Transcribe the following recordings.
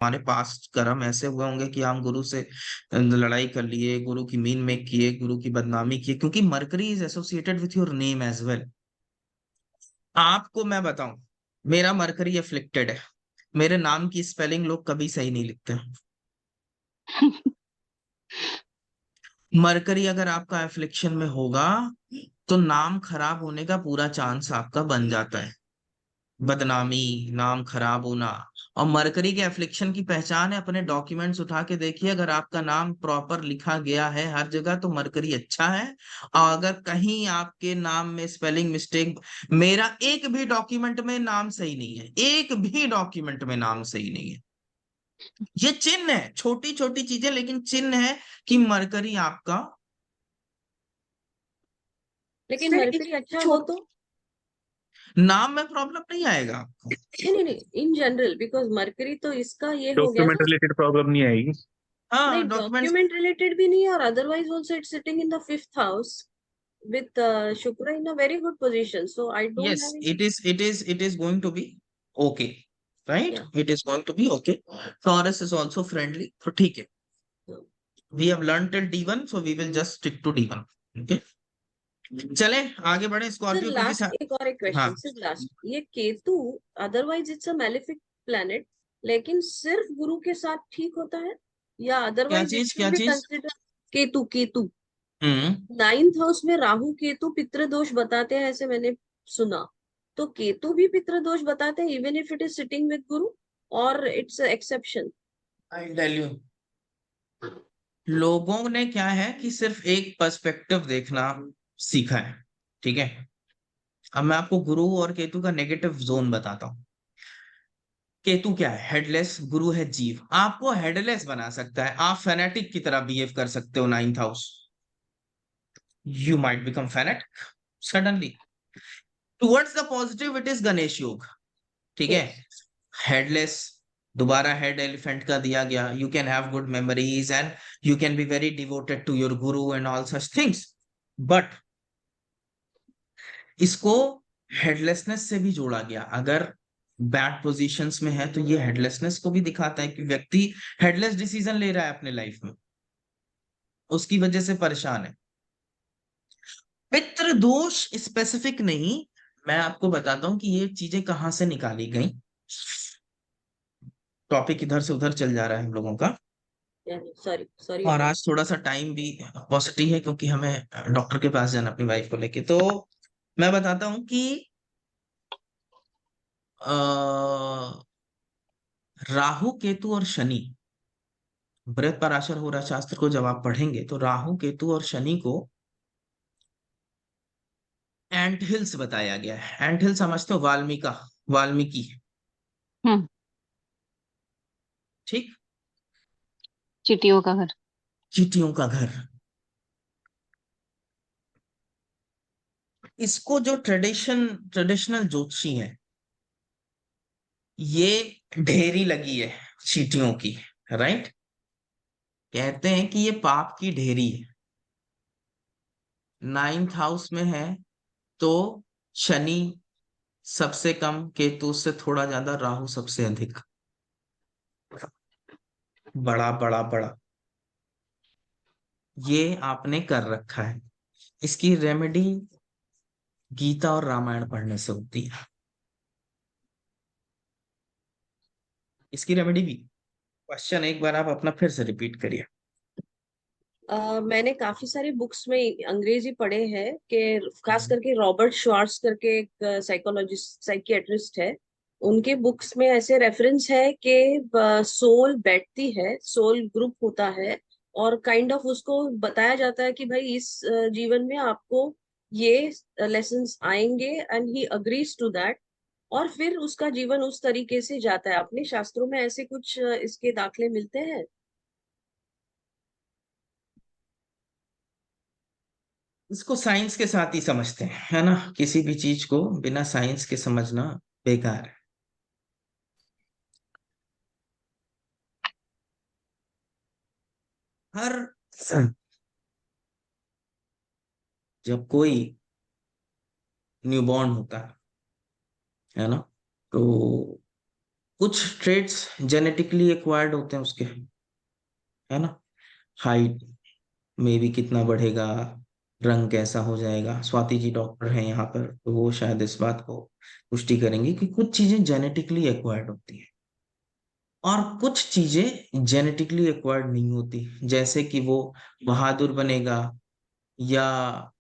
हमारे पास कर्म ऐसे हुए होंगे कि हम गुरु से लड़ाई कर लिए, गुरु की मीन मेक किए, गुरु की बदनामी किए, क्योंकि Mercury is associated with your name as well. आपको मैं बताऊं, मेरा मरकरी अफ्लिक्टेड है, मेरे नाम की स्पेलिंग लोग कभी सही नहीं लिखते। मरकरी अगर आपका एफ्लिक्शन में होगा तो नाम खराब होने का पूरा चांस आपका बन जाता है, बदनामी, नाम खराब होना। और मरकरी के एफ्लिक्शन की पहचान है, अपने डॉक्यूमेंट्स उठा के देखिए, अगर आपका नाम प्रॉपर लिखा गया है हर जगह तो मरकरी अच्छा है। और अगर कहीं आपके नाम में स्पेलिंग मिस्टेक, मेरा एक भी डॉक्यूमेंट में नाम सही नहीं है, एक भी डॉक्यूमेंट में नाम सही नहीं है। ये चिन्ह है, छोटी छोटी चीजें लेकिन चिन्ह है कि मरकरी आपका लेकिन सिर्फ एक मरकरी अच्छा हो छोट तो नाम में प्रॉब्लम नहीं आएगा आपको। नहीं इन जनरल, बिकॉज मरकरी तो इसका ये हो गया डॉक्यूमेंट ना। रिलेटेड प्रॉब्लम नहीं आएगी। हाँ नहीं, डॉक्यूमेंट्स। डॉक्यूमेंट रिलेटेड भी नहीं है, और otherwise also it's sitting in the fifth house with Shukra in a very good position. So I don't Yes, have any. it is going to be okay, right? Yeah. It is going to be okay. Taurus is also friendly, so ठीक है। So We have learned till D1, so we will just stick to D1. Okay, चले आगे बढ़े sir, Scorpio क्योंकि last एक और एक हाँ क्वेश्चन सर, लास्ट ये Ketu, otherwise it's a malefic planet, लेकिन सिर्फ गुरु के साथ ठीक होता है, या क्या अदरवाइज इट चीज शुड क्या बी चीज। कंसिडर? केतु, केतु हम्म। नाइन्थ हाउस में राहु केतु पितृदोष बताते हैं, ऐसे मैंने सुना। तो केतु भी पितृदोष बताते हैं even if it is sitting with Guru, और it's exception? I tell you, लोगों ने क्या है कि सिर्फ एक पर्सपेक्टिव देखना सीखा है, ठीक है। अब मैं आपको गुरु और केतु का नेगेटिव जोन बताता हूँ। केतु क्या है, हेडलेस, गुरु है जीव, आपको हेडलेस बना सकता है, आप फेनेटिक की तरह बिहेव कर सकते हो। Ninth house, you might become fanatic suddenly. Towards the positive it is Ganesh Yog, ठीक है। यस। हेडलेस, दोबारा हेड एलिफेंट का दिया गया, you can have good memories and you can be very devoted to your guru and all such things. But इसको headlessness से भी जोड़ा गया, अगर बैड पोजीशंस में है तो ये हेडलेसनेस को भी दिखाता है कि व्यक्ति हेडलेस डिसीजन ले रहा है अपने लाइफ में, उसकी वजह से परेशान है। पितृ दोष स्पेसिफिक नहीं, मैं आपको बताता हूं कि ये चीजें कहाँ से निकाली गई। टॉपिक इधर से उधर चल जा रहा है हम लोगों का, सॉरी सॉरी और अबाउट। आज थोड़ा सा टाइम भी पॉजिटिव है क्योंकि हमें डॉक्टर के पास जाना अपनी वाइफ को लेके। तो मैं बताता हूँ कि अ, राहु केतु और शनि, बृहद पराशर होरा शास्त्र को जब आप पढ़ेंगे तो राहु केतु और शनि को एंट हिल्स बताया गया है। एंट हिल समझते हो, वाल्मीकि, हम्म। ठीक, चिटियों का घर। चींटियों का घर। इसको जो ट्रेडिशनल ज्योतिषी है, ये ढेरी लगी है चींटियों की, राइट। कहते हैं कि ये पाप की ढेरी है, नाइन्थ हाउस में है तो शनि सबसे कम, केतु से थोड़ा ज्यादा, राहु सबसे अधिक, बड़ा बड़ा बड़ा, ये आपने कर रखा है। इसकी रेमेडी गीता और रामायण पढ़ने से होती है, इसकी रेमेडी भी। क्वेश्चन एक बार आप अपना फिर से रिपीट करिए। मैंने काफी सारी बुक्स में अंग्रेजी पढ़े हैं कि खास करके रॉबर्ट श्वार्ट्ज करके एक साइकोलॉजिस्ट साइकियाट्रिस्ट है, उनके बुक्स में ऐसे रेफरेंस है कि सोल बैठती है, सोल ग्रुप होता है, और काइंड ऑफ उसको बताया जाता है कि भाई इस जीवन में आपको ये लेसन्स आएंगे, and he agrees to that, और फिर उसका जीवन उस तरीके से जाता है। अपने शास्त्रों में ऐसे कुछ इसके दाखले मिलते हैं? इसको साइंस के साथ ही समझते हैं, है ना, किसी भी चीज को बिना साइंस के समझना बेकार है। हर जब कोई न्यूबॉर्न होता है ना, तो कुछ ट्रेड्स जेनेटिकली एक्वायर्ड होते हैं उसके, है ना। हाइट में भी कितना बढ़ेगा, रंग कैसा हो जाएगा। स्वाति जी डॉक्टर हैं यहाँ पर, तो वो शायद इस बात को पुष्टि करेंगे कि कुछ चीजें जेनेटिकली एक्वायर्ड होती हैं और कुछ चीजें जेनेटिकली एक्वायर्ड नहीं होती, जैसे कि वो बहादुर बनेगा या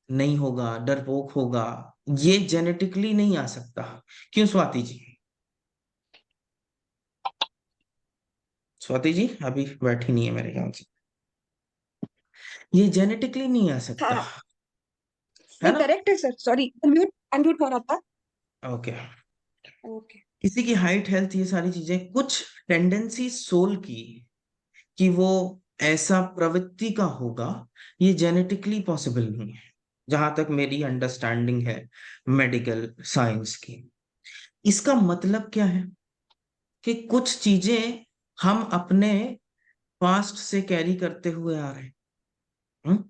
नहीं होगा, डरपोक होगा, ये जेनेटिकली नहीं आ सकता। क्यों स्वाति जी? स्वाति जी अभी बैठी नहीं है मेरे ख्याल से। ये जेनेटिकली नहीं आ सकता, हाँ, है नहीं ना। करेक्ट है सर, सॉरी अनम्यूट अनम्यूट हो रहा था। ओके। ओके। किसी की हाइट, हेल्थ, ये सारी चीजें, कुछ टेंडेंसी सोल की कि वो ऐसा प्रवृत्ति का होगा, ये जेनेटिकली पॉसिबल नहीं है, जहां तक मेरी अंडरस्टैंडिंग है मेडिकल साइंस की। इसका मतलब क्या है कि कुछ चीजें हम अपने पास्ट से कैरी करते हुए आ रहे हैं। हम्म?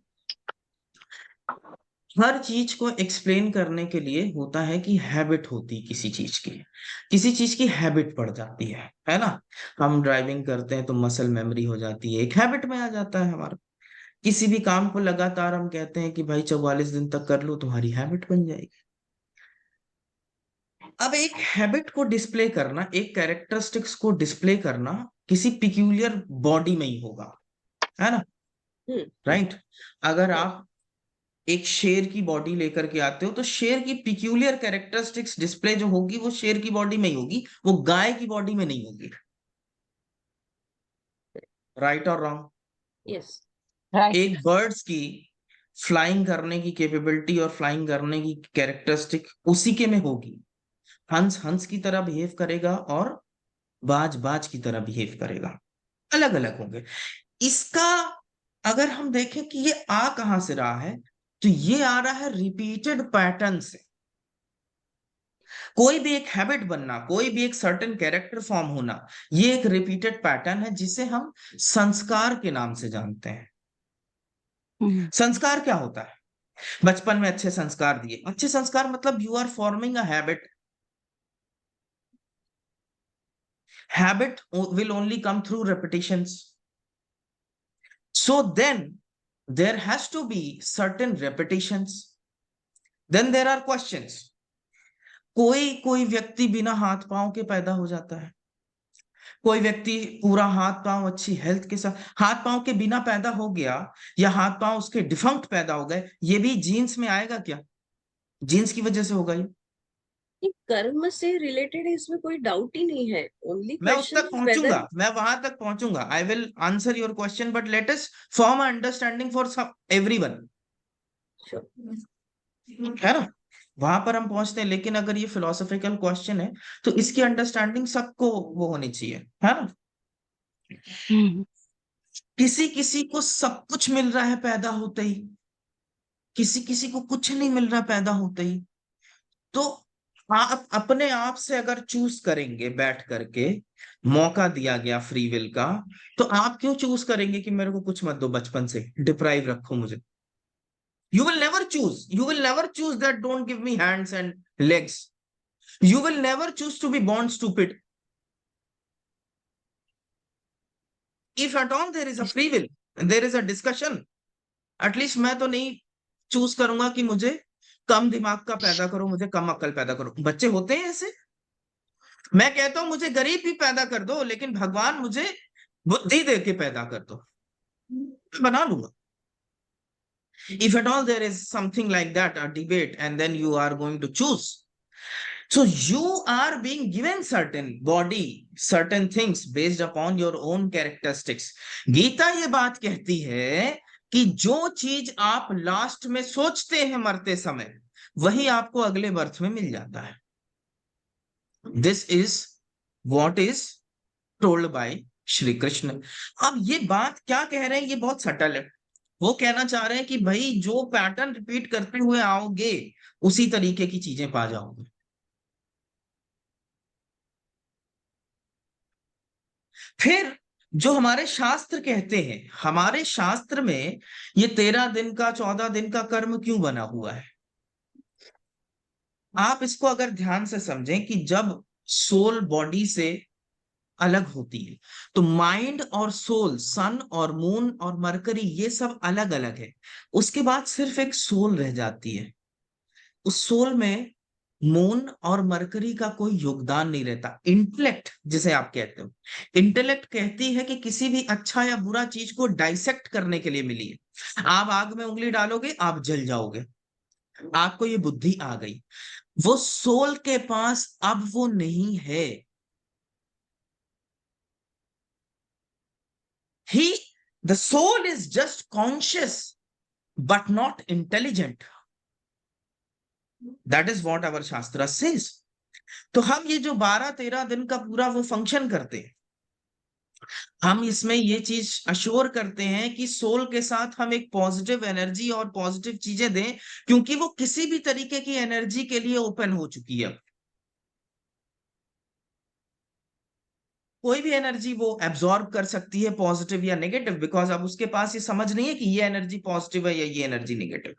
हर चीज को एक्सप्लेन करने के लिए होता है कि हैबिट होती किसी चीज की, किसी चीज की हैबिट पड़ जाती है ना। हम ड्राइविंग करते हैं तो मसल मेमोरी हो जाती है, एक हैबिट में आ जाता है हमारा। किसी भी काम को लगातार हम कहते हैं कि भाई 44 दिन तक कर लो, तुम्हारी हैबिट बन जाएगी। अब एक हैबिट को डिस्प्ले करना, एक कैरेक्टरिस्टिक्स को डिस्प्ले करना किसी पिक्यूलियर बॉडी में ही होगा, है ना। हम्म। राइट। अगर Right. आप एक शेर की बॉडी लेकर के आते हो तो शेर की पिक्यूलियर कैरेक्टरिस्टिक्स डिस्प्ले जो होगी वो शेर की बॉडी में ही होगी, वो गाय की बॉडी में नहीं होगी। राइट और रॉन्ग? Yes. राइट। एक बर्ड्स की फ्लाइंग करने की कैपेबिलिटी और फ्लाइंग करने की कैरेक्टरिस्टिक उसी के में होगी। हंस हंस की तरह बिहेव करेगा और बाज बाज की तरह बिहेव करेगा, अलग अलग होंगे। इसका अगर हम देखें कि ये आ कहां से रहा है, तो ये आ रहा है रिपीटेड पैटर्न से। कोई भी एक हैबिट बनना, कोई भी एक सर्टेन कैरेक्टर फॉर्म होना, ये एक रिपीटेड पैटर्न है जिसे हम संस्कार के नाम से जानते हैं। संस्कार क्या होता है? बचपन में अच्छे संस्कार दिए, अच्छे संस्कार मतलब you are forming a habit. Habit will only come through repetitions. So then there has to be certain repetitions. Then there are questions. कोई कोई व्यक्ति बिना हाथ पांव के पैदा हो जाता है, कोई व्यक्ति पूरा हाथ पांव अच्छी हेल्थ के साथ, हाथ पांव के बिना पैदा हो गया या हाथ पांव उसके डिफंक्ट पैदा हो गए, ये भी जीन्स में आएगा क्या? जीन्स की वजह से होगा ये। ये कर्म से रिलेटेड है, इसमें कोई डाउट ही नहीं है। ओनली मैं उस क्वेश्चन तक इज पहुंचूंगा, वेदर। मैं वहां तक पहुंचूंगा। I will answer your question, but let us form a understanding for everyone, है ना। वहां पर हम पहुंचते हैं, लेकिन अगर ये फिलोसॉफिकल क्वेश्चन है तो इसकी अंडरस्टैंडिंग सबको वो होनी चाहिए, है ना। किसी किसी को सब कुछ मिल रहा है पैदा होते ही, किसी किसी को कुछ नहीं मिल रहा पैदा होते ही। तो आप अपने आप से अगर चूज करेंगे, बैठ करके मौका दिया गया फ्री विल का, तो आप क्यों चूज करेंगे कि मेरे को कुछ मत दो, बचपन से डिप्राइव रखो मुझे? You will never choose. You will never choose that don't give me hands and legs. You will never choose to be born stupid. If at all there is a free will, there is a discussion. At least मैं तो नहीं choose करूंगा कि मुझे कम दिमाग का पैदा करो, मुझे कम अक्ल पैदा करो। बच्चे होते हैं ऐसे। मैं कहता हूं मुझे गरीब भी पैदा कर दो, लेकिन भगवान मुझे बुद्धि दे के पैदा कर दो, बना लूंगा। If at all there is something like that, a debate, and then you are going to choose. So you are being given certain body, certain things based upon your own characteristics. Gita ये बात कहती है कि जो चीज आप last में सोचते हैं मरते समय, वही आपको अगले बर्थ में मिल जाता है। This is what is told by Shri Krishna. अब ये बात क्या कह रहे हैं, ये बहुत सटल है। वो कहना चाह रहे हैं कि भाई जो पैटर्न रिपीट करते हुए आओगे उसी तरीके की चीजें पा जाओगे। फिर जो हमारे शास्त्र कहते हैं, हमारे शास्त्र में ये 13 दिन का 14 दिन का कर्म क्यों बना हुआ है? आप इसको अगर ध्यान से समझें कि जब सोल बॉडी से अलग होती है। तो माइंड और सोल, सन और मून और मरकरी, ये सब अलग अलग है। उसके बाद सिर्फ एक सोल रह जाती है। उस सोल में मून और मरकरी का कोई योगदान नहीं रहता। इंटेलेक्ट जिसे आप कहते हो, इंटेलेक्ट कहती है कि किसी भी अच्छा या बुरा चीज को डाइसेक्ट करने के लिए मिली है। आप आग में उंगली डालोगे, आप जल जाओगे। आपको ये बुद्धि आ गई। वो सोल के पास अब वो नहीं है। He, the soul is just conscious, but not intelligent. That is what our Shastra says. तो हम ये जो 12-13 दिन का पूरा वो फंक्शन करते हैं, हम इसमें ये चीज अश्योर करते हैं कि सोल के साथ हम एक पॉजिटिव एनर्जी और पॉजिटिव चीजें दें, क्योंकि वो किसी भी तरीके की एनर्जी के लिए ओपन हो चुकी है। कोई भी एनर्जी वो एब्जॉर्ब कर सकती है, पॉजिटिव या नेगेटिव, बिकॉज अब उसके पास ये समझ नहीं है कि ये एनर्जी पॉजिटिव है या ये energy negative.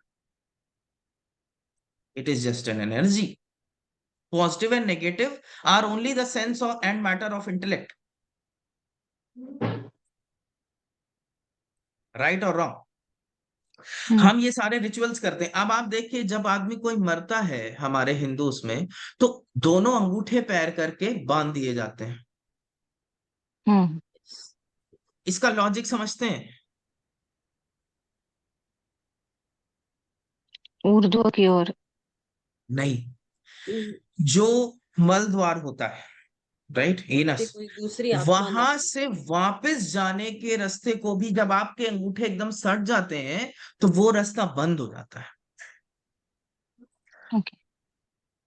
It is just an energy. Positive and negative are only the sense of and matter of intellect. Right or wrong? हम ये सारे रिचुअल्स करते हैं। अब आप देखिए, जब आदमी कोई मरता है हमारे हिंदू उसमें, तो दोनों अंगूठे पैर करके बांध दिए जाते हैं। हम्म। इसका लॉजिक समझते हैं? ऊर्ध्व की ओर। नहीं। हम्म, जो मल द्वार होता है, राइट, से एनस, कोई दूसरी आत्मा ना वहां से वापस जाने के रास्ते को भी जब आपके अंगूठे एकदम सट जाते हैं, तो वो रास्ता बंद हो जाता है। ओके।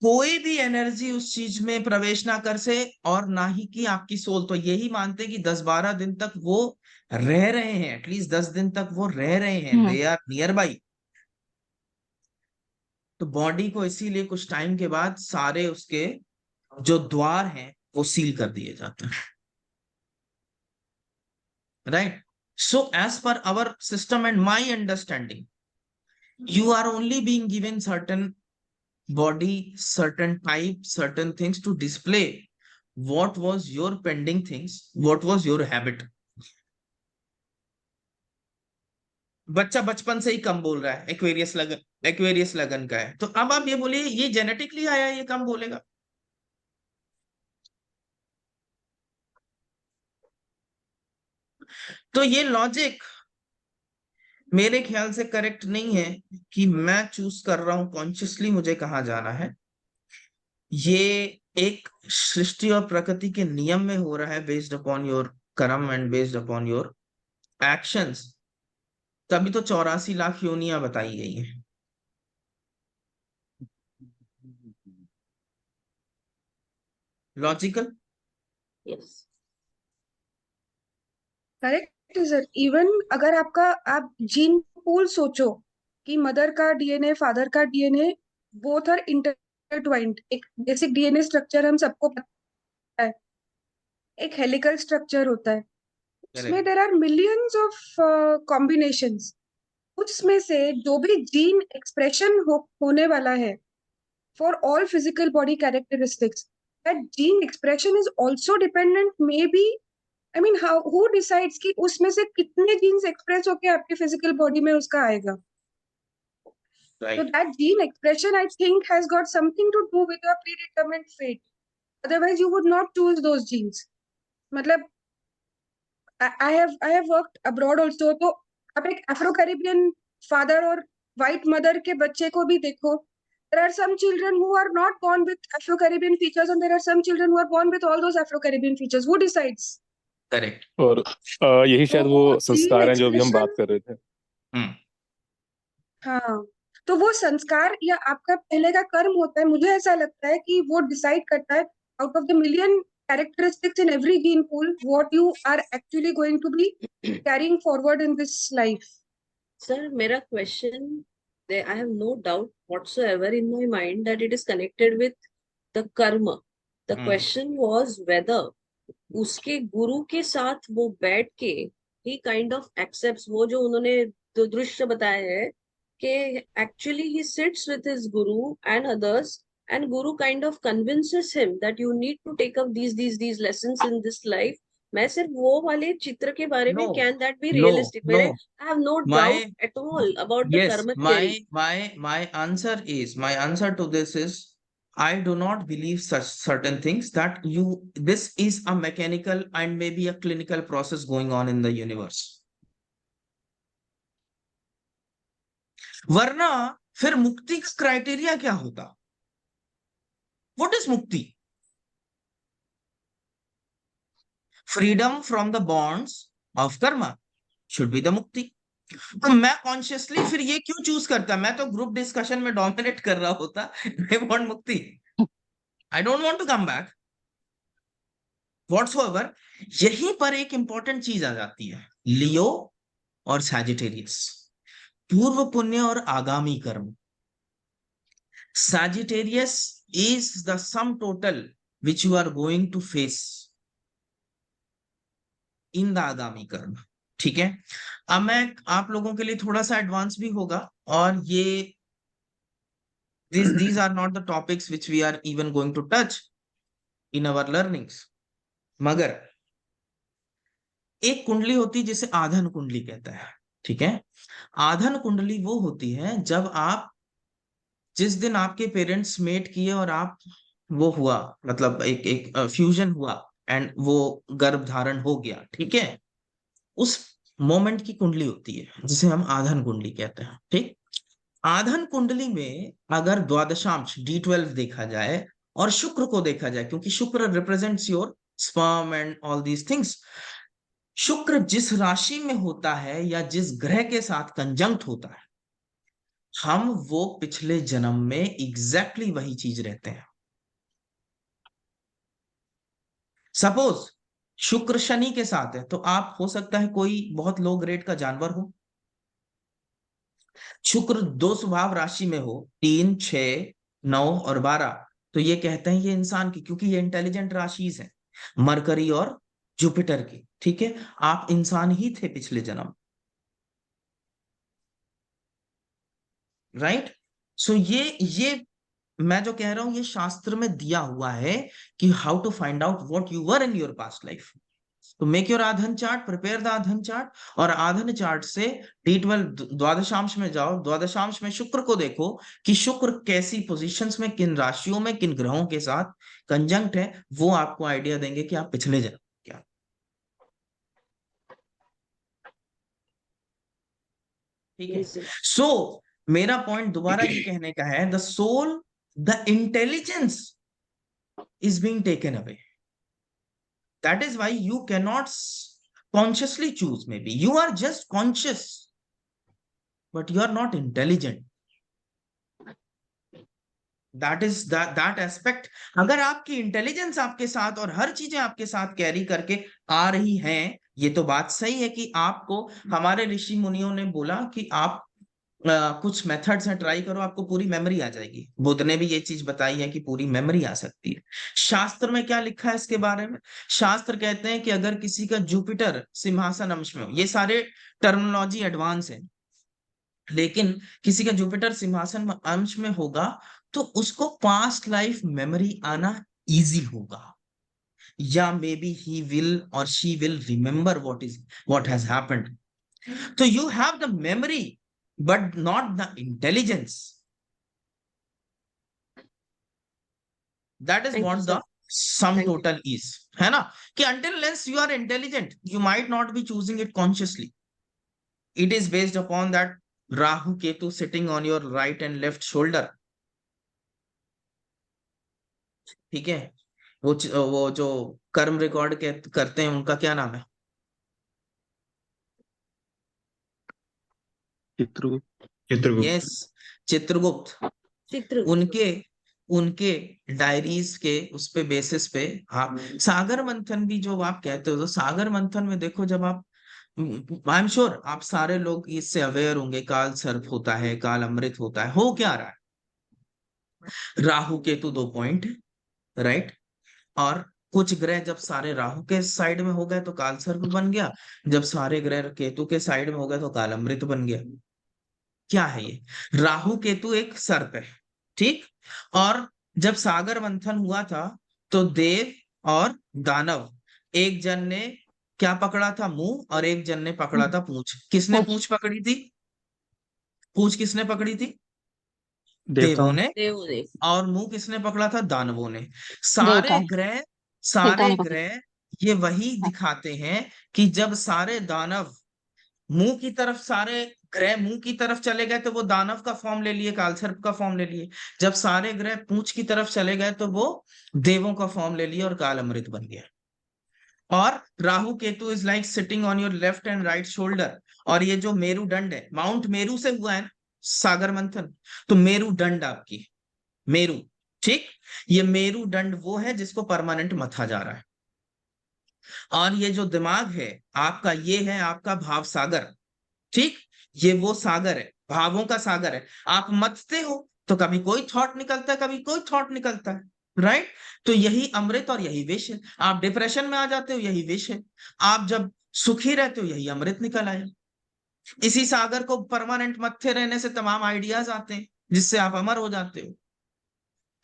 कोई भी एनर्जी उस चीज में प्रवेश ना कर से, और ना ही कि आपकी सोल। तो यही मानते कि 10-12 दिन तक वो रह रहे हैं, एटलीस्ट 10 दिन तक वो रह रहे हैं, hmm. They are near by. तो बॉडी को इसीलिए कुछ टाइम के बाद सारे उसके जो द्वार हैं वो सील कर दिए जाते हैं, right. So as per our system and my understanding, you are only being given certain body, certain type, certain things to display what was your pending things, what was your habit. बच्चा बचपन से ही कम बोल रहा है, Aquarius लगन का है, तो अब आप ये बोलिए ये जेनेटिकली आया है, ये कम बोलेगा? तो ये लॉजिक मेरे ख्याल से करेक्ट नहीं है कि मैं चूज कर रहा हूं कॉन्शियसली मुझे कहाँ जाना है। ये एक सृष्टि और प्रकृति के नियम में हो रहा है, बेस्ड अपॉन योर कर्म and based upon your actions. तभी तो 84 लाख योनियां बताई गई हैं। Logical? Yes correct sir. Even अगर आपका आप जीन पूल सोचो कि मदर का डीएनए फादर का डीएनए बोथ आर इंटरट्वाइंड। एक बेसिक डीएनए स्ट्रक्चर हम सबको पता है, एक हेलिकल स्ट्रक्चर होता है, उसमें correct. There are millions of combinations. उसमें से जो भी जीन एक्सप्रेशन होने वाला है for all physical body characteristics, that gene expression is also dependent maybe, I mean how, who decides कि उसमें से कितने genes express होके आपके physical body में उसका आएगा? So right. that gene expression I think has got something to do with your predetermined fate. Otherwise you would not choose those genes. मतलब I have worked abroad also, तो आप एक Afro Caribbean father और white mother के बच्चे को भी देखो. There are some children who are not born with Afro-Caribbean features, and there are some children who are born with all those Afro-Caribbean features. Who decides? Correct. और यही शायद तो वो gene संस्कार हैं जो अभी हम बात expression, कर रहे थे। हम्म। हाँ, तो वो संस्कार या आपका पहले का कर्म होता है, मुझे ऐसा लगता है कि वो डिसाइड करता है out of the million characteristics in every gene pool what you are actually going to be carrying forward in this life. Sir मेरा question, I have no doubt whatsoever in my mind that it is connected with the karma. The question was whether उसके गुरु के साथ वो बैठ के he kind of accepts वो जो उन्होंने दृश्य बताया है कि actually he sits with his guru and others and Guru kind of convinces him that you need to take up these lessons in this life. मैं सिर्फ वो वाले चित्र के बारे में, No, can that be no, realistic? no. मेरे I have no doubt My at all about the Yes, karma theory. my answer to this is I do not believe such certain things that this is a mechanical and maybe a clinical process going on in the universe. वरना फिर मुक्ति का criteria क्या होता? What is मुक्ति? Freedom from the bonds of karma should be the मुक्ति. तो मैं कॉन्शियसली फिर ये क्यों चूज करता? मैं तो ग्रुप डिस्कशन में डोमिनेट कर रहा होता. I want mukti. I don't want to come back whatsoever. यहीं पर एक इंपॉर्टेंट चीज आ जाती है, लियो और सैजिटेरियस, पूर्व पुण्य और आगामी कर्म. Sagittarius is the sum total which you are going to face in the आगामी कर्म. ठीक है, अब मैं आप लोगों के लिए थोड़ा सा एडवांस भी होगा, और ये these are not the topics which we are even going to touch in our learnings. मगर एक कुंडली होती है जिसे आधन कुंडली कहता है. ठीक है, आधन कुंडली वो होती है जब आप, जिस दिन आपके पेरेंट्स मेट किए और आप वो हुआ, मतलब एक फ्यूजन हुआ एंड वो गर्भ धारण हो गया. ठीक है, उस मोमेंट की कुंडली होती है जिसे हम आधन कुंडली कहते हैं. ठीक, आधन कुंडली में अगर द्वादशांश D12 देखा जाए और शुक्र को देखा जाए, क्योंकि शुक्र represents your sperm and all these things. शुक्र जिस राशि में होता है या जिस ग्रह के साथ कंजंक्ट होता है, हम वो पिछले जन्म में एग्जैक्टली वही चीज रहते हैं. सपोज शुक्र शनि के साथ है, तो आप हो सकता है कोई बहुत लो ग्रेड का जानवर हो. शुक्र दो स्वभाव राशि में हो, 3, 6, 9 और 12, तो ये कहते हैं ये इंसान की, क्योंकि ये इंटेलिजेंट राशिज है, मरकरी और जुपिटर की. ठीक है, आप इंसान ही थे पिछले जन्म. राइट. सो ये मैं जो कह रहा हूं ये शास्त्र में दिया हुआ है कि how to find out what you were in your past life. तो make your Aadhan chart, prepare the Aadhan chart, और आधन चार्ट से D12 द्वादशांश में जाओ. द्वादशांश में शुक्र को देखो कि शुक्र कैसी पोजीशंस में, किन राशियों में, किन ग्रहों के साथ कंजंक्ट है. वो आपको आइडिया देंगे कि आप पिछले जन्म क्या. ठीक है. सो मेरा पॉइंट दोबारा ये कहने का है, the soul, the intelligence is being taken away. That is why you cannot consciously choose. Maybe you are just conscious, but you are not intelligent. That is that aspect. अगर आपकी इंटेलिजेंस आपके साथ और हर चीजें आपके साथ कैरी करके आ रही हैं, ये तो बात सही है कि आपको, हमारे ऋषि मुनियों ने बोला कि आप कुछ मेथड्स हैं, ट्राई करो, आपको पूरी मेमोरी आ जाएगी. बुद्ध ने भी ये चीज बताई है कि पूरी मेमोरी आ सकती है. शास्त्र में क्या लिखा है इसके बारे में? शास्त्र कहते हैं कि अगर किसी का जुपिटर सिंहासन अंश में हो, ये सारे टर्मिनोलॉजी एडवांस है, लेकिन किसी का जुपिटर सिंहासन अंश में होगा तो उसको पास्ट लाइफ मेमोरी आना इजी होगा, या मे बी ही विल और she will remember what has happened. तो you have the memory but not the intelligence. That is Thank what you, the sir. sum Thank you. total is. है ना, कि until unless you are intelligent, you might not be choosing it consciously. It is based upon that Rahu Ketu sitting on your right and left shoulder. ठीक है, वो जो कर्म record करते हैं, उनका क्या नाम है? चित्रगुप्त. यस, चित्रगुप्त. चित्र उनके डायरीज के उस पे बेसिस पे आप सागर मंथन भी जो आप कहते हो, तो सागर मंथन में देखो, जब आप, आई एम श्योर आप सारे लोग इससे अवेयर होंगे, काल सर्प होता है, काल अमृत होता है. हो क्या रहा है? Rahu Ketu 2 point, right. और कुछ ग्रह जब सारे राहु के साइड में हो गए तो काल सर्प बन गया, जब सारे ग्रह केतु के साइड में हो गए तो काल अमृत बन गया. क्या है ये? राहु केतु एक सर्प है, ठीक, और जब सागर मंथन हुआ था तो देव और दानव, एक जन ने क्या पकड़ा था, मुंह, और एक जन ने पकड़ा था पूंछ। किसने पूछ पूंछ पकड़ी थी? पूंछ किसने पकड़ी थी? देवों देवताओं ने। देव देव। और मुंह किसने पकड़ा था? दानवों ने। सारे देवताओं ग्रह, देवताओं सारे ने पकड़ी। ग्रह ये वही हाँ, दिखाते हैं कि जब सारे दानव मुंह की तरफ, सारे ग्रह मुंह की तरफ चले गए तो वो दानव का फॉर्म ले लिए, कालसर्प का फॉर्म ले लिए। जब सारे ग्रह पूंछ की तरफ चले गए तो वो देवों का फॉर्म ले लिए और काल अमृत बन गया। और Rahu Ketu is like sitting on your left and right shoulder. और ये जो मेरुदंड है, माउंट मेरू से हुआ है ना सागर मंथन, तो मेरुदंड आपकी, मेरू, ठीक, ये मेरुदंड वो है जिसको परमानेंट मथा जा रहा है। और ये जो दिमाग है आपका, ये है आपका भाव सागर, ठीक, ये वो सागर है, भावों का सागर है। आप मथते हो तो कभी कोई थॉट निकलता है, कभी कोई थॉट निकलता है, राइट। तो यही अमृत और यही विष है। आप डिप्रेशन में आ जाते हो, यही विष है। आप जब सुखी रहते हो, यही अमृत निकल आया। इसी सागर को परमानेंट मत्थे रहने से तमाम आइडियाज आते हैं जिससे आप अमर हो जाते हो।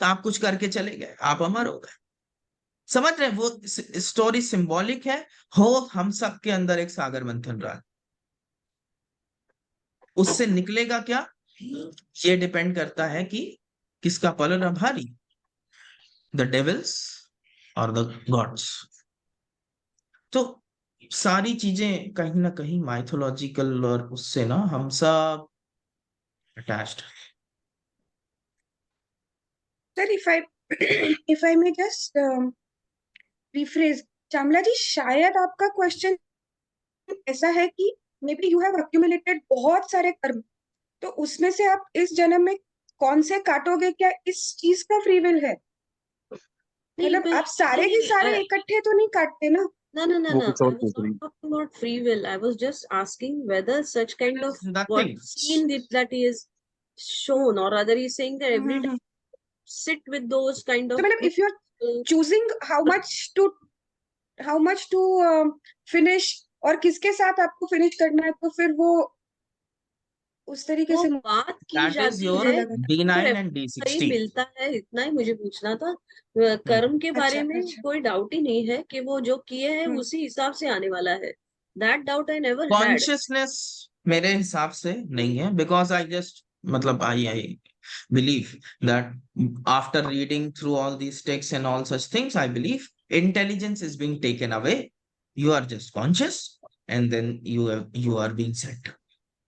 तो आप कुछ करके चले गए, आप अमर हो गए। समझ रहे हैं? वो स्टोरी सिंबॉलिक है। हो हम सब के अंदर एक सागर मंथन रहा है। उससे निकलेगा क्या, ये डिपेंड करता है कि किसका पलड़ा भारी, द डेविल्स और द गॉड्स। तो सारी चीजें कहीं ना कहीं माइथोलॉजिकल, और उससे ना हम सब attached. Sir, if I if I may just rephrase, चामला जी, शायद आपका क्वेश्चन ऐसा है कि may be you have accumulated बहुत सारे कर्म, तो उसमें से आप इस जन्म में कौन से काटोगे, क्या इस चीज का फ्री विल है? नहीं मतलब मैं आप सारे के सारे इकट्ठे तो नहीं काटते ना? वो no, कुछ I और was पूछ not रही। talking about free will. I was just asking whether such kind of what nothing. scene that is shown, or rather he's saying that every hmm. time sit with those kind तो of मतलब if you are people. Choosing how much to finish, और किसके साथ आपको finish करना है, तो फिर वो उस तरीके वो से बात की दैट इज जाती योर है, लगा। पर D9 एंड सही D16। मिलता है, इतना ही मुझे पूछना था। कर्म के बारे अच्छा में अच्छा। कोई डाउट ही नहीं है कि वो जो किए हैं हम्म। उसी हिसाब से आने वाला है। That doubt I never had. Consciousness मेरे हिसाब से नहीं है, बिकॉज आई जस्ट, मतलब आई believe that after reading through all these texts and all such things, I believe intelligence is being taken away. You are just conscious, and then you are being set.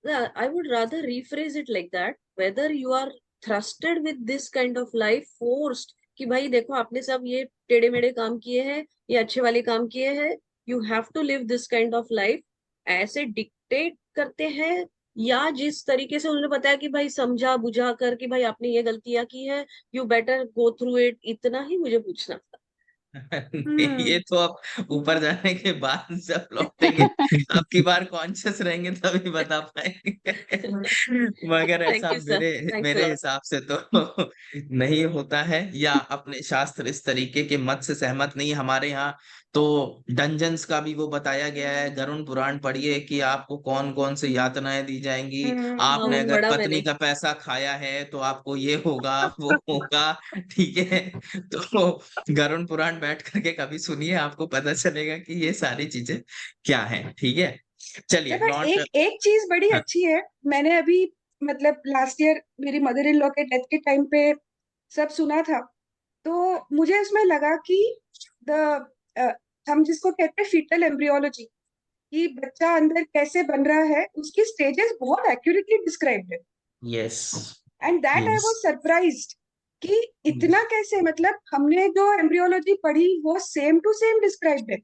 I would rather rephrase it like that, whether you are thrusted with this kind of life, forced कि भाई देखो आपने सब ये टेढ़े मेढ़े काम किए हैं, ये अच्छे वाले काम किए हैं, you have to live this kind of life, ऐसे डिक्टेट करते हैं, या जिस तरीके से उन्होंने बताया कि भाई समझा बुझा कर कि भाई आपने ये गलतियां की है, you better go through it, इतना ही मुझे पूछना था। ये तो अब ऊपर जाने के बाद जब लौटेंगे, अब की बार कॉन्शियस रहेंगे तभी बता पाएंगे। मगर थैंक ऐसा यू सर, मेरे थैंक्स अ मेरे लॉट। हिसाब से तो नहीं होता है, या अपने शास्त्र इस तरीके के मत से सहमत नहीं। हमारे यहाँ तो डंजन्स का भी वो बताया गया है, गरुड़ पुराण पढ़िए कि आपको कौन कौन से यातनाएं दी जाएंगी। हाँ आपने वो अगर पढ़ा पत्नी मैंने। का पैसा खाया है तो आपको ये होगा वो होगा, ठीक है। तो गरुड़ पुराण बैठ करके कभी सुनिए, आपको पता चलेगा कि ये सारी चीजें क्या है, ठीक है। चलिए, बट नॉट। एक एक चीज बड़ी अच्छी है, मैंने अभी मतलब लास्ट ईयर मेरी मदर इन लॉ के डेथ के टाइम पे सब सुना था, तो मुझे इसमें लगा कि द हम जिसको कहते हैं फीटल एम्ब्रियोलॉजी, कि बच्चा अंदर कैसे बन रहा है, उसकी स्टेजेस बहुत एक्यूरेटली डिस्क्राइब्ड है। Yes. And that I yes. Was surprised कि इतना कैसे, मतलब हमने जो एम्ब्रियोलॉजी पढ़ी वो सेम टू सेम डिस्क्राइब्ड है,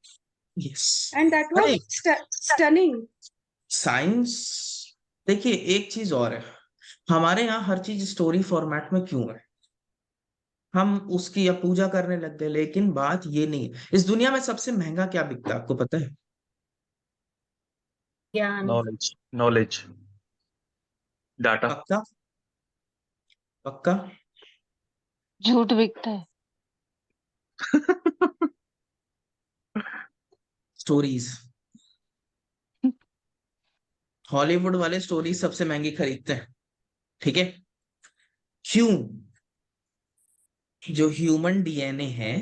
यस। एंड दैट वाज अरे स्टनिंग। साइंस, देखिए एक चीज और है, हमारे यहाँ हर चीज स्टोरी फॉर्मेट में क्यों है, हम उसकी अब पूजा करने लग गए। लेकिन बात ये नहीं है, इस दुनिया में सबसे महंगा क्या बिकता है आपको पता है? ज्ञान। Knowledge, knowledge, data. पक्का? पक्का? झूठ बिकता है। स्टोरीज। हॉलीवुड वाले स्टोरीज सबसे महंगी खरीदते हैं, ठीक है। क्यों? जो ह्यूमन डीएनए है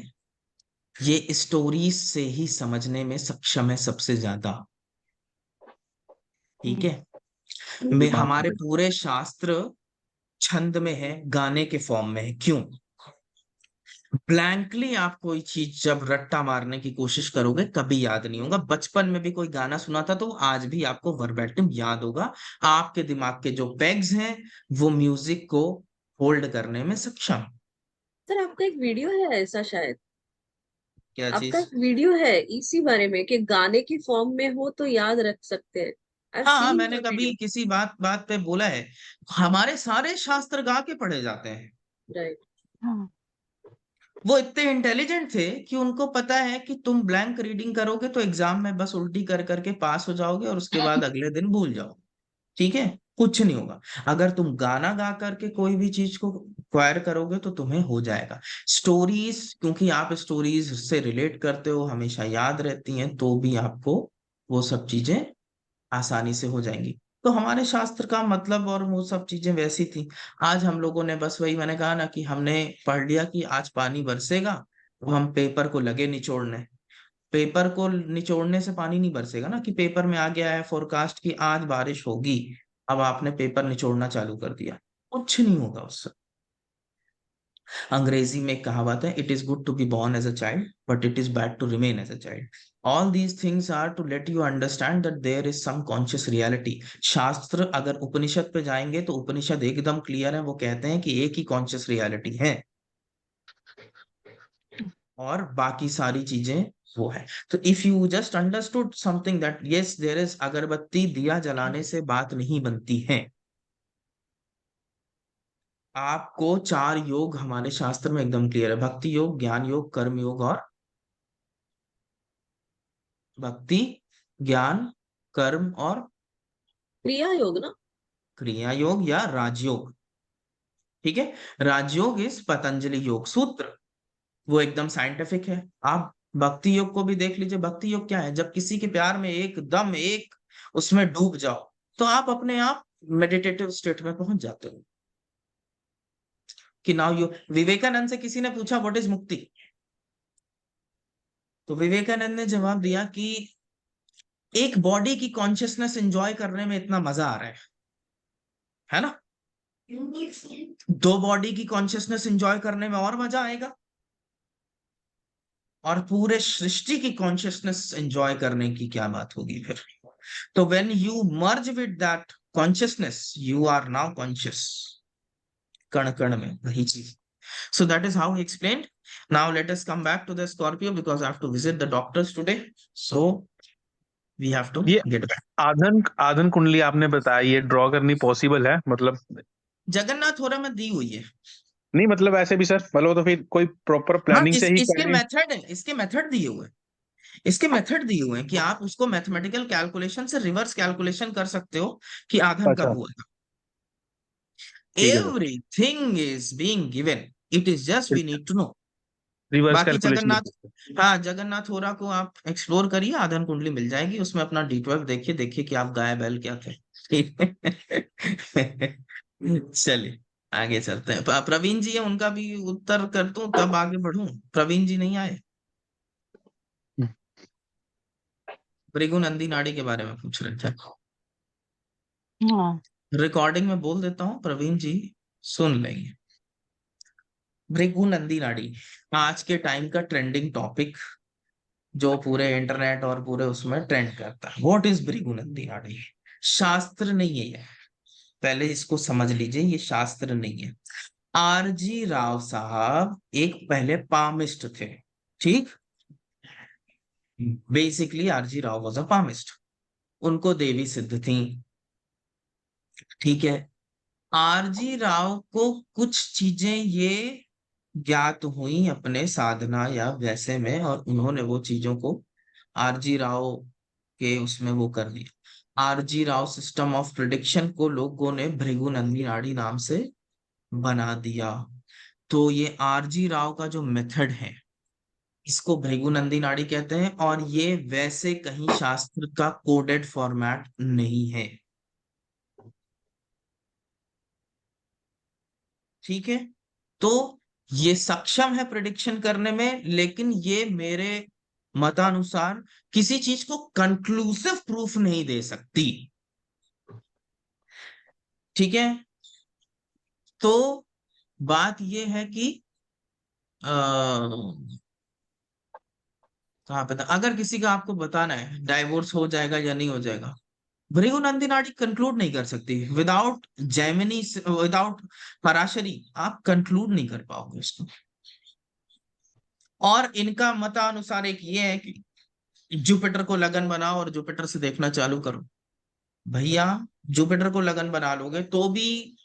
ये स्टोरीज से ही समझने में सक्षम है सबसे ज्यादा। ठीक है। ये बात तो हमारे है। पूरे शास्त्र छंद में है, गाने के फॉर्म में है। क्यों? ब्लैंकली आप कोई चीज जब रट्टा मारने की कोशिश करोगे कभी याद नहीं होगा। बचपन में भी कोई गाना सुना था तो आज भी आपको वर्बैटिम याद होगा। आपके दिमाग के जो पेग्स हैं वो म्यूजिक को होल्ड करने में सक्षम। सर आपका एक वीडियो है ऐसा शायद, क्या आपका चीज? एक वीडियो है इसी बारे में कि गाने की फॉर्म में हो तो याद रख सकते हैं। आई हैव हाँ हाँ, सीन मैंने द कभी वीडियो। किसी बात बात पे बोला है। हमारे सारे शास्त्र गा के पढ़े जाते हैं। राइट। हाँ। वो इतने इंटेलिजेंट थे कि उनको पता है कि तुम ब्लैंक रीडिंग करोगे तो एग्जाम में बस उल्टी कर करके पास हो जाओगे और उसके बाद अगले दिन भूल जाओ। ठीक है, कुछ नहीं होगा। अगर तुम गाना गा करके कोई भी चीज को क्वायर करोगे तो तुम्हें हो जाएगा। स्टोरीज, क्योंकि आप स्टोरीज से रिलेट करते हो, हमेशा याद रहती हैं, तो भी आपको वो सब चीजें आसानी से हो जाएंगी। तो हमारे शास्त्र का मतलब और वो सब चीजें वैसी थी। आज हम लोगों ने बस वही मैंने कहा ना कि हमने पढ़ लिया कि आज पानी बरसेगा तो हम पेपर को लगे निचोड़ने। पेपर को निचोड़ने से पानी नहीं बरसेगा ना, कि पेपर में आ गया है फोरकास्ट की आज बारिश होगी, अब आपने पेपर निचोड़ना चालू कर दिया, कुछ नहीं होगा उससे। अंग्रेजी में एक कहावत है, it is good to be born as a child but it is bad to remain as a child. All these things are to let you understand that there is some conscious reality. शास्त्र अगर उपनिषद पे जाएंगे तो उपनिषद एकदम clear है, वो कहते हैं कि एक ही कॉन्शियस रियलिटी है और बाकी सारी चीजें वो है। तो if you just understood something that yes there is, अगरबत्ती दिया जलाने से बात नहीं बनती है। आपको चार योग हमारे शास्त्र में एकदम क्लियर है, भक्ति योग, ज्ञान योग, कर्म योग और भक्ति, ज्ञान, कर्म और क्रिया योग ना। क्रिया योग या राजयोग। ठीक है। राजयोग इस पतंजलि योग सूत्र, वो एकदम साइंटिफिक है। आप भक्ति योग को भी देख लीजिए। भक्ति योग क्या है? जब किसी के प्यार में एकदम एक उसमें डूब जाओ तो आप अपने आप मेडिटेटिव स्टेट में पहुंच जाते हो। कि नाउ यू, विवेकानंद से किसी ने पूछा व्हाट इज मुक्ति, तो विवेकानंद ने जवाब दिया कि एक बॉडी की कॉन्शियसनेस एंजॉय करने में इतना मजा आ रहा है ना, दो बॉडी की कॉन्शियसनेस एंजॉय करने में और मजा आएगा, और पूरे सृष्टि की कॉन्शियसनेस एंजॉय करने की क्या बात होगी फिर। तो when you merge with that consciousness you are now conscious, कण कण में वही चीज। So that is how he explained. Now let us come back to the Scorpio because I have to visit the doctors today. So we have to ये get back. आधन आधन कुंडली आपने बताया, ये ड्रॉ करनी पॉसिबल है मतलब? जगन्नाथ होरा में दी हुई है। नहीं मतलब ऐसे भी सर, मतलब तो फिर कोई प्रॉपर हाँ, प्लानिंग से ही इसके करें? मेथड है, इसके मेथड दिए हुए हैं। इसके मेथड दिए हुए हैं कि आप उसको मैथमेटिकल कैलकुलेशन से रिवर्स कैलकुलेशन कर सकते हो कि आघन कब अच्छा, हुआ था। ठीक है sir. Everything is being given, it is just we need to know. Reverse बाकी कैलकुलेशन। जगन्नाथ, हाँ जगन्नाथ होरा को आप एक्सप्लोर करिए, आधन कुंडली मिल जाएगी उसमें। अपना D12 देखिए, देखिए कि आप गाय बैल क्या थे। चलिए आगे चलते हैं। प्रवीण जी है, उनका भी उत्तर कर दूं तब आगे बढ़ूं? प्रवीण जी नहीं आए, भृगु नंदी नाड़ी के बारे में पूछ रहे थे। हाँ। रिकॉर्डिंग में बोल देता हूँ, प्रवीण जी सुन लेंगे। भृगु नंदी नाड़ी आज के टाइम का ट्रेंडिंग टॉपिक, जो पूरे इंटरनेट और पूरे उसमें ट्रेंड करता है। व्हाट इज भृगु नंदी नाड़ी? शास्त्र नहीं है ये, पहले इसको समझ लीजिए, ये शास्त्र नहीं है। आरजी राव साहब एक पहले पामिस्ट थे। ठीक, basically RG Rao was a palmist, उनको देवी सिद्ध थी। ठीक है। आरजी राव को कुछ चीजें ये ज्ञात हुई अपने साधना या वैसे में, और उन्होंने वो चीजों को आरजी राव के उसमें वो कर दिया। RG Rao system of prediction को लोगों ने भृगु नंदी नाड़ी नाम से बना दिया। तो ये आरजी राव का जो मेथड है इसको भृगु नंदी नाड़ी कहते हैं, और ये वैसे कहीं शास्त्र का कोडेड फॉर्मेट नहीं है। ठीक है। तो ये सक्षम है प्रिडिक्शन करने में, लेकिन ये मेरे मतानुसार किसी चीज को कंक्लूसिव प्रूफ नहीं दे सकती। ठीक है, तो बात ये है कि कहाँ पे था, अगर किसी का आपको बताना है डाइवोर्स हो जाएगा या नहीं हो जाएगा, भृगु नंदी नाटी कंक्लूड नहीं कर सकती विदाउट जैमिनी, विदाउट पराशरी आप कंक्लूड नहीं कर पाओगे उसको। और इनका मतानुसार एक ये है कि जुपिटर को लगन बनाओ और जुपिटर से देखना चालू करो। भैया जुपिटर को लगन बना लोगे तो भी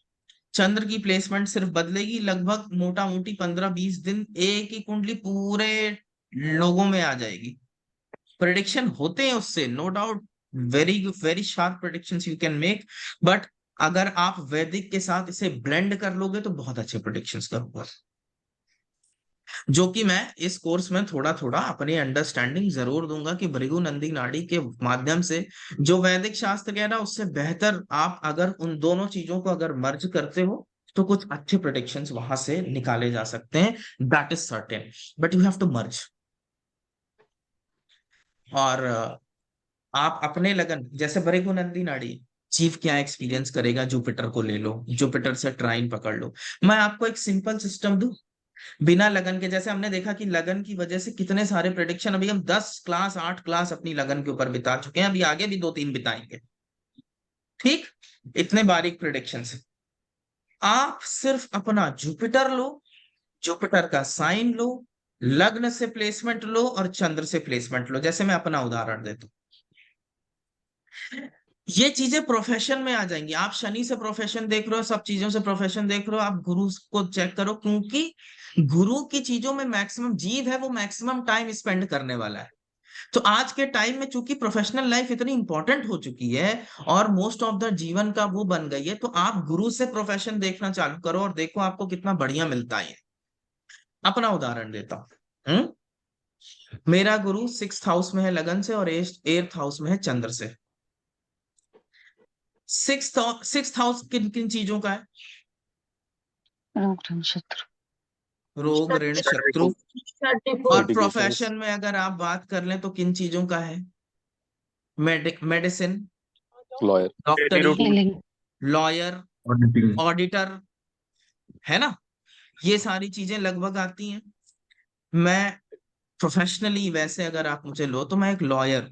चंद्र की प्लेसमेंट सिर्फ बदलेगी, लगभग मोटा मोटी 15-20 दिन एक ही कुंडली पूरे लोगों में आ जाएगी। प्रिडिक्शन होते हैं उससे, no doubt, very very sharp predictions you can make, but अगर आप वैदिक के साथ इसे ब्लेंड कर लोगे तो बहुत अच्छे प्रिडिक्शंस करोगे, जो कि मैं इस कोर्स में थोड़ा थोड़ा अपनी अंडरस्टैंडिंग जरूर दूंगा कि भृगु नंदी नाड़ी के माध्यम से जो वैदिक शास्त्र कह रहा है उससे बेहतर आप अगर उन दोनों चीजों को अगर मर्ज करते हो तो कुछ अच्छे प्रिडिक्शंस वहां से निकाले जा सकते हैं, that is certain, but you have to merge. और आप अपने लगन जैसे भृगु नंदी नाड़ी चीफ क्या एक्सपीरियंस करेगा, जुपिटर को ले लो, जुपिटर से ट्राइन पकड़ लो। मैं आपको एक सिंपल सिस्टम दूं बिना लगन के, जैसे हमने देखा कि लगन की वजह से कितने सारे प्रेडिक्शन, अभी हम 10 क्लास 8 क्लास अपनी लगन के ऊपर बिता चुके हैं, अभी आगे भी 2-3 बिताएंगे। ठीक, इतने बारीक प्रेडिक्शन है। आप सिर्फ अपना जुपिटर लो, जुपिटर का साइन लो, लग्न से प्लेसमेंट लो और चंद्र से प्लेसमेंट लो। जैसे मैं अपना उदाहरण देता हूँ, ये चीजें प्रोफेशन में आ जाएंगी। आप शनि से प्रोफेशन देख रहे हो, सब चीजों से प्रोफेशन देख रहे हो, आप गुरु को चेक करो, क्योंकि गुरु की चीजों में मैक्सिमम जीव है, वो मैक्सिमम टाइम स्पेंड करने वाला है। तो आज के टाइम में चूंकि प्रोफेशनल लाइफ इतनी इंपॉर्टेंट हो चुकी है और मोस्ट ऑफ द जीवन का वो बन गई है, तो आप गुरु से प्रोफेशन देखना चालू करो और देखो आपको कितना बढ़िया मिलता है। अपना उदाहरण देता हूं, मेरा गुरु 6th हाउस में है लगन से और 8th हाउस में है चंद्र से। 6th हाउस किन किन चीजों का है? रोग शत्रु। रोग ऋण शत्रु। और Litigations. प्रोफेशन में अगर आप बात कर लें तो किन चीजों का है? Medicine, Lawyer. डॉक्टरी, लिंग लॉयर, ऑडिटिंग। ऑडिटर, है ना, ये सारी चीजें लगभग आती हैं। मैं प्रोफेशनली वैसे अगर आप मुझे लो तो मैं एक लॉयर,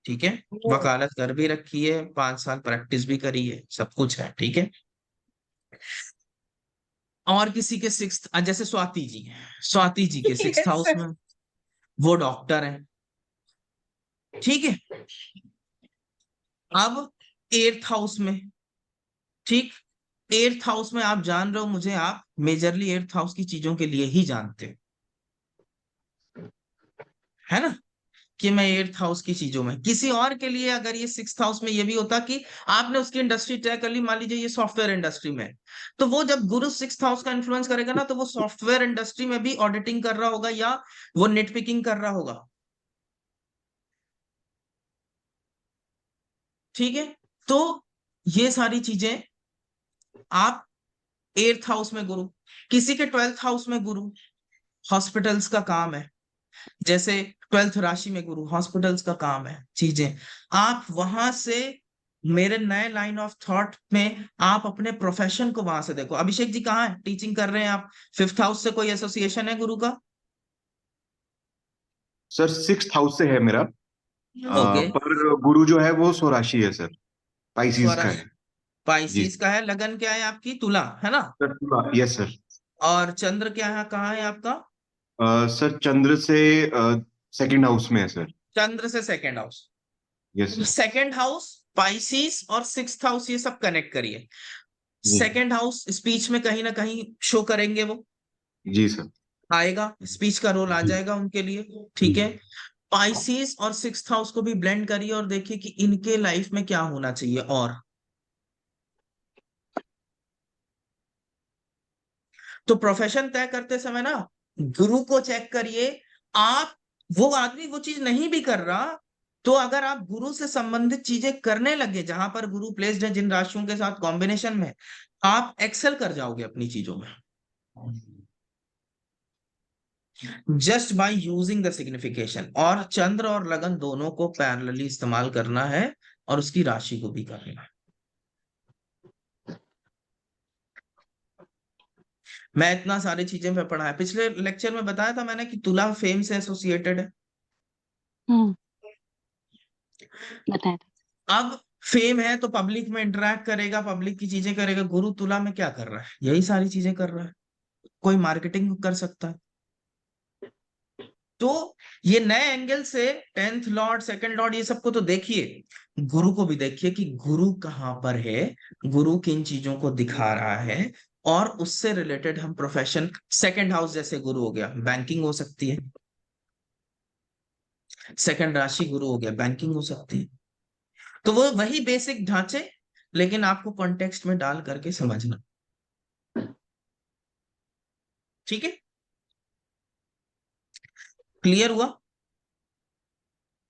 ठीक है, वकालत कर भी रखी है, 5 साल प्रैक्टिस भी करी है, सब कुछ है, ठीक है। और किसी के 6th, जैसे स्वाति जी, स्वाति जी के 6th Yes, हाउस sir. में वो डॉक्टर है, ठीक है। अब 8th हाउस में, ठीक, 8th हाउस में आप जान रहे हो मुझे, आप मेजरली 8th हाउस की चीजों के लिए ही जानते हो, है ना, कि मैं 8th हाउस की चीजों में, किसी और के लिए अगर ये 6th हाउस में ये भी होता कि आपने उसकी इंडस्ट्री तय कर ली, मान लीजिए ये सॉफ्टवेयर इंडस्ट्री में, तो वो जब गुरु 6th हाउस का इन्फ्लुएंस करेगा ना, तो वो सॉफ्टवेयर इंडस्ट्री में भी ऑडिटिंग कर रहा होगा या वो नेट पिकिंग कर रहा होगा, ठीक है। तो ये सारी चीजें आप 8th हाउस में गुरु, किसी के 12th हाउस में गुरु हॉस्पिटल्स का काम है, जैसे 12th राशि में गुरु हॉस्पिटल्स का काम है, चीजें आप वहां से मेरे नए लाइन ऑफ थॉट में आप अपने प्रोफेशन को वहां से देखो। अभिषेक जी कहाँ है, टीचिंग कर रहे हैं आप, 5th हाउस से कोई एसोसिएशन है गुरु का? सर 6th हाउस से है मेरा, ओके, पर गुरु जो है वो स्वराशि है सर, पाइसिस का है। जी पाइसिस का है, लगन क्या है आपकी? तुला, है ना। सर। Yes sir. और चंद्र क्या है, कहाँ है आपका? सर चंद्र से 2nd हाउस में है सर। चंद्र से 2nd house, yes sir. 2nd house Pisces और 6th हाउस ये सब कनेक्ट करिए। जी 2nd हाउस स्पीच में कहीं ना कहीं शो करेंगे, वो जी सर। आएगा, स्पीच का रोल आ जी जाएगा उनके लिए, ठीक है। पाइसिस और 6th हाउस को भी ब्लेंड करिए और देखिए कि इनके लाइफ में क्या होना चाहिए। और तो प्रोफेशन तय करते समय ना गुरु को चेक करिए। आप, वो आदमी वो चीज नहीं भी कर रहा, तो अगर आप गुरु से संबंधित चीजें करने लगे, जहां पर गुरु प्लेस्ड है जिन राशियों के साथ कॉम्बिनेशन में, आप एक्सेल कर जाओगे अपनी चीजों में। Just by using the signification, और चंद्र और लगन दोनों को पैरेलली इस्तेमाल करना है और उसकी राशि को भी करना है। मैं इतना सारी चीजें पे पढ़ा है, पिछले लेक्चर में बताया था मैंने कि तुला फेम से एसोसिएटेड है। हम्म, बताया था। अब फेम है तो पब्लिक में इंटरेक्ट करेगा, पब्लिक की चीजें करेगा। गुरु तुला में क्या कर रहा है? यही सारी चीजें कर रहा है। कोई मार्केटिंग कर सकता है। तो ये नए एंगल से 10th लॉर्ड, 2nd लॉर्ड, ये सबको तो देखिए, गुरु को भी देखिए कि गुरु कहाँ पर है, गुरु किन चीजों को दिखा रहा है, और उससे रिलेटेड हम प्रोफेशन, 2nd हाउस जैसे गुरु हो गया, बैंकिंग हो सकती है। 2nd राशि गुरु हो गया, बैंकिंग हो सकती है। तो वो वही बेसिक ढांचे, लेकिन आपको कॉन्टेक्स्ट में डाल करके समझना। ठीक है, क्लियर हुआ?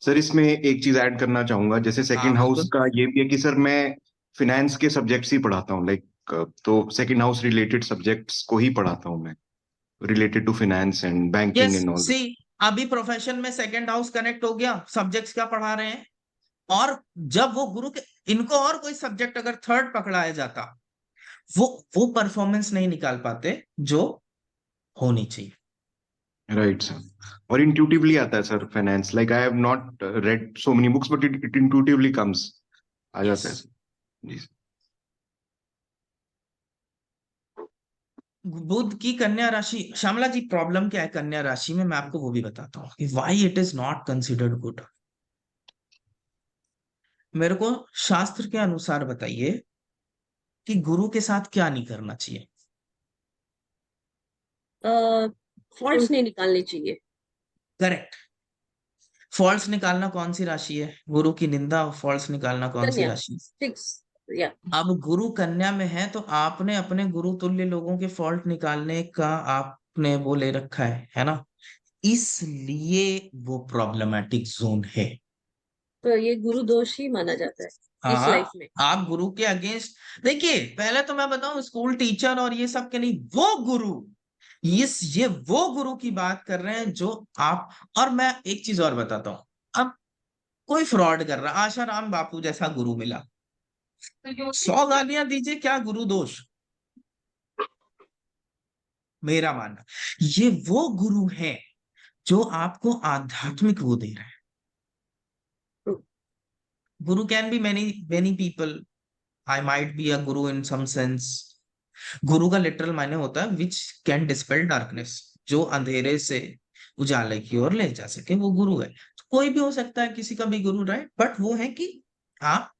सर इसमें एक चीज ऐड करना चाहूंगा, जैसे हाँ सेकंड हाउस बिल्कुल। का ये भी है कि सर मैं फिनेंस के सब्जेक्ट्स ही पढ़ाता हूँ, लाइक तो सेकंड हाउस रिलेटेड सब्जेक्ट्स को ही पढ़ाता हूँ मैं, related to finance and banking yes, and all. See, अभी प्रोफेशन में 2nd हाउस कनेक्ट हो गया, सब्जेक्ट्स क्या पढ़ा रहे हैं। और जब वो गुरु के, इनको और कोई सब्जेक्ट अगर 3rd पकड़ाया जाता, वो वो परफॉर्मेंस नहीं निकाल पाते जो होनी चाहिए। Right sir. और इंट्यूटिवली आता है sir finance, like I have not read so many books but it intuitively comes, ah yes, जाता है सर। जी सर। बुध की कन्या राशि, श्यामला जी प्रॉब्लम क्या है कन्या राशि में, मैं आपको वो भी बताता हूँ कि why it is not considered good. मेरे को शास्त्र के अनुसार बताइए कि गुरु के साथ क्या नहीं करना चाहिए। फॉल्ट्स नहीं निकालनी चाहिए। करेक्ट। फॉल्स निकालना कौन सी राशि है? गुरु की निंदा, फॉल्स निकालना कौन सी कन्या राशि है? फिक्स, या अब गुरु कन्या में है तो आपने अपने गुरु तुल्य लोगों के फॉल्ट निकालने का आपने वो ले रखा है ना, इसलिए वो प्रॉब्लमेटिक जोन है। तो ये गुरु दोष ही माना जाता है इस हाँ, लाइफ में। आप गुरु के अगेंस्ट देखिए, पहले तो मैं बताऊं, स्कूल टीचर और ये सब के नहीं, वो गुरु, ये वो गुरु की बात कर रहे हैं जो आप। और मैं एक चीज और बताता हूँ, अब कोई फ्रॉड कर रहा, आशाराम बापू जैसा गुरु मिला, 100 गालियां दीजिए, क्या गुरु दोष? मेरा मानना, ये वो गुरु है जो आपको आध्यात्मिक वो दे रहा है। गुरु can be many many people, I might be a Guru in some sense. गुरु का लिटरल मायने होता है विच कैन डिस्पेल डार्कनेस, जो अंधेरे से उजाले की ओर ले जा सके, वो गुरु है। तो कोई भी हो सकता है, किसी का भी गुरु, राइट, बट वो है कि आप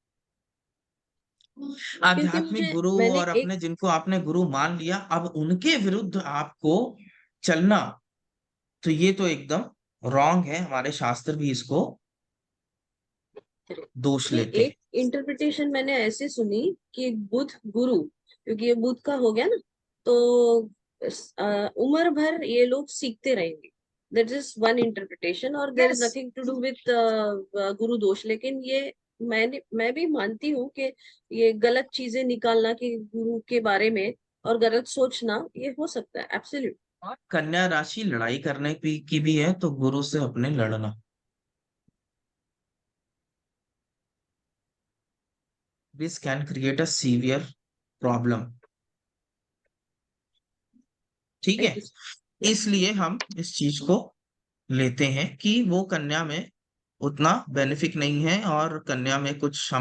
क्योंकि आध्यात्मिक मुझे गुरु मैंने और एक अपने जिनको आपने गुरु मान लिया, अब उनके विरुद्ध आपको चलना, तो ये तो एकदम रॉन्ग है। हमारे शास्त्र भी इसको दोष ये लेते हैं। एक इंटरप्रिटेशन मैंने ऐसे सुनी कि बुध गुरु, क्योंकि ये बुध का हो गया ना, तो उम्र भर ये लोग सीखते रहेंगे। दैट इज वन इंटरप्रिटेशन, और there is yes, nothing to do with Guru dosh. लेकिन ये मैं भी मानती हूँ कि ये गलत चीजें निकालना कि गुरु के बारे में और गलत सोचना, ये हो सकता है एब्सोल्यूट। और कन्या राशि लड़ाई करने की भी है, तो गुरु से अपने लड़ना, this can create a severe problem. ठीक है, थैंक यू। इसलिए हम इस चीज को लेते हैं कि वो कन्या में उतना बेनिफिक नहीं है, और कन्या में कुछ हम